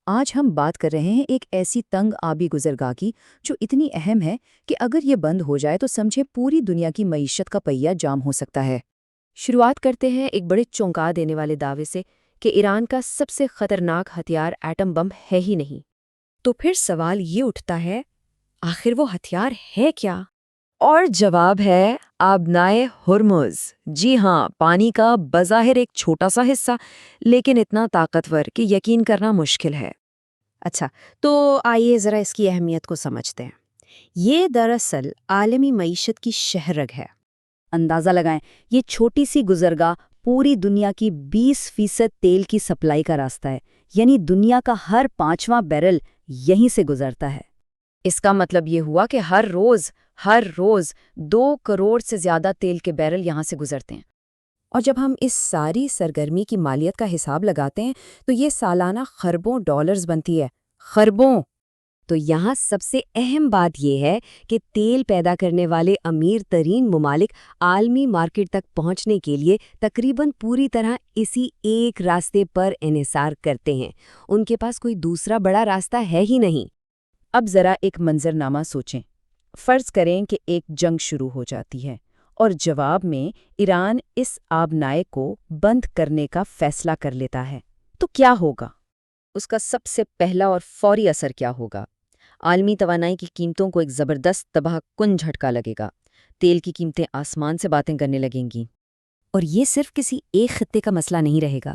آج ہم بات کر رہے ہیں ایک ایسی تنگ آبی گزرگاہ کی جو اتنی اہم ہے کہ اگر یہ بند ہو جائے تو سمجھے پوری دنیا کی معیشت کا پہیہ جام ہو سکتا ہے۔ شروعات کرتے ہیں ایک بڑے چونکا دینے والے دعوے سے کہ ایران کا سب سے خطرناک ہتھیار ایٹم بم ہے ہی نہیں۔ تو پھر سوال یہ اٹھتا ہے، آخر وہ ہتھیار ہے کیا؟ اور جواب ہے آبنائے ہرمز۔ جی ہاں، پانی کا بظاہر ایک چھوٹا سا حصہ، لیکن اتنا طاقتور کہ یقین کرنا مشکل ہے۔ اچھا، تو آئیے ذرا اس کی اہمیت کو سمجھتے ہیں۔ یہ دراصل عالمی معیشت کی شہہ رگ ہے۔ اندازہ لگائیں، یہ چھوٹی سی گزرگاہ پوری دنیا کی 20% تیل کی سپلائی کا راستہ ہے، یعنی دنیا کا ہر 5واں بیرل یہیں سے گزرتا ہے۔ اس کا مطلب یہ ہوا کہ ہر روز 2 کروڑ سے زیادہ تیل کے بیرل یہاں سے گزرتے ہیں۔ اور جب ہم اس ساری سرگرمی کی مالیت کا حساب لگاتے ہیں تو یہ سالانہ خربوں ڈالرز بنتی ہے، خربوں۔ تو یہاں سب سے اہم بات یہ ہے کہ تیل پیدا کرنے والے امیر ترین ممالک عالمی مارکیٹ تک پہنچنے کے لیے تقریباً پوری طرح اسی ایک راستے پر انحصار کرتے ہیں۔ ان کے پاس کوئی دوسرا بڑا راستہ ہے ہی نہیں۔ اب ذرا ایک منظرنامہ سوچیں۔ فرض کریں کہ ایک جنگ شروع ہو جاتی ہے اور جواب میں ایران اس آبنائے کو بند کرنے کا فیصلہ کر لیتا ہے، تو کیا ہوگا؟ اس کا سب سے پہلا اور فوری اثر کیا ہوگا؟ عالمی توانائی کی قیمتوں کو ایک زبردست تباہ کن جھٹکا لگے گا۔ تیل کی قیمتیں آسمان سے باتیں کرنے لگیں گی۔ اور یہ صرف کسی ایک خطے کا مسئلہ نہیں رہے گا،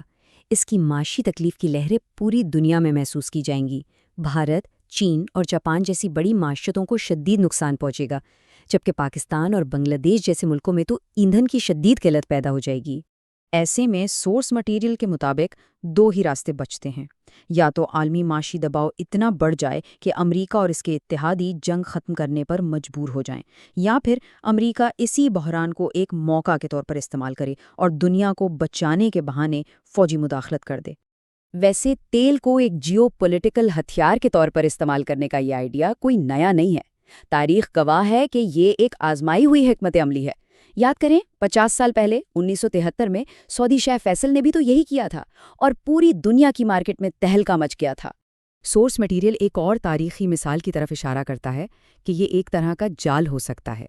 اس کی معاشی تکلیف کی لہریں پوری دنیا میں محسوس کی جائیں گی۔ بھارت، چین اور جاپان جیسی بڑی معیشتوں کو شدید نقصان پہنچے گا، جبکہ پاکستان اور بنگلہ دیش جیسے ملکوں میں تو ایندھن کی شدید قلت پیدا ہو جائے گی۔ ایسے میں سورس مٹیریل کے مطابق 2 ہی راستے بچتے ہیں، یا تو عالمی معاشی دباؤ اتنا بڑھ جائے کہ امریکہ اور اس کے اتحادی جنگ ختم کرنے پر مجبور ہو جائیں، یا پھر امریکہ اسی بحران کو ایک موقع کے طور پر استعمال کرے اور دنیا کو بچانے کے بہانے فوجی مداخلت کر دے۔ ویسے تیل کو ایک جیو پولیٹیکل ہتھیار کے طور پر استعمال کرنے کا یہ آئیڈیا کوئی نیا نہیں ہے۔ تاریخ گواہ ہے کہ یہ ایک آزمائی ہوئی حکمت عملی ہے۔ یاد کریں 50 سال پہلے 1973 میں سعودی شاہ فیصل نے بھی تو یہی کیا تھا اور پوری دنیا کی مارکیٹ میں تہلکہ مچ گیا تھا۔ سورس مٹیریل ایک اور تاریخی مثال کی طرف اشارہ کرتا ہے کہ یہ ایک طرح کا جال ہو سکتا ہے،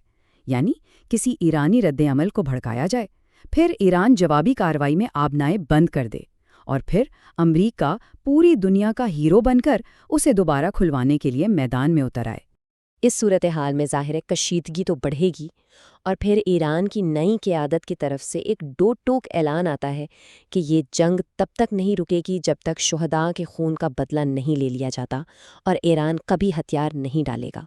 یعنی کسی ایرانی رد عمل کو بھڑکایا جائے، پھر ایران جوابی کارروائی میں آبنائے بند کر دے، اور پھر امریکہ پوری دنیا کا ہیرو بن کر اسے دوبارہ کھلوانے کے لیے میدان میں اتر آئے۔ اس صورتحال میں ظاہر کشیدگی تو بڑھے گی، اور پھر ایران کی نئی قیادت کی طرف سے ایک ڈو ٹوک اعلان آتا ہے کہ یہ جنگ تب تک نہیں رکے گی جب تک شہداء کے خون کا بدلہ نہیں لے لیا جاتا، اور ایران کبھی ہتھیار نہیں ڈالے گا۔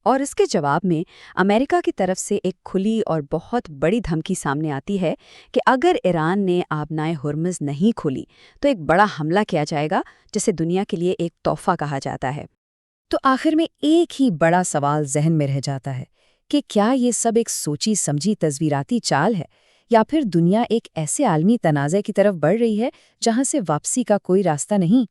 اور اس کے جواب میں امریکہ کی طرف سے ایک کھلی اور بہت بڑی دھمکی سامنے آتی ہے کہ اگر ایران نے آبنائے ہرمز نہیں کھولی تو ایک بڑا حملہ کیا جائے گا، جسے دنیا کے لیے ایک تحفہ کہا جاتا ہے۔ تو آخر میں ایک ہی بڑا سوال ذہن میں رہ جاتا ہے کہ کیا یہ سب ایک سوچی سمجھی تصویراتی چال ہے، یا پھر دنیا ایک ایسے عالمی تنازع کی طرف بڑھ رہی ہے جہاں سے واپسی کا کوئی راستہ نہیں؟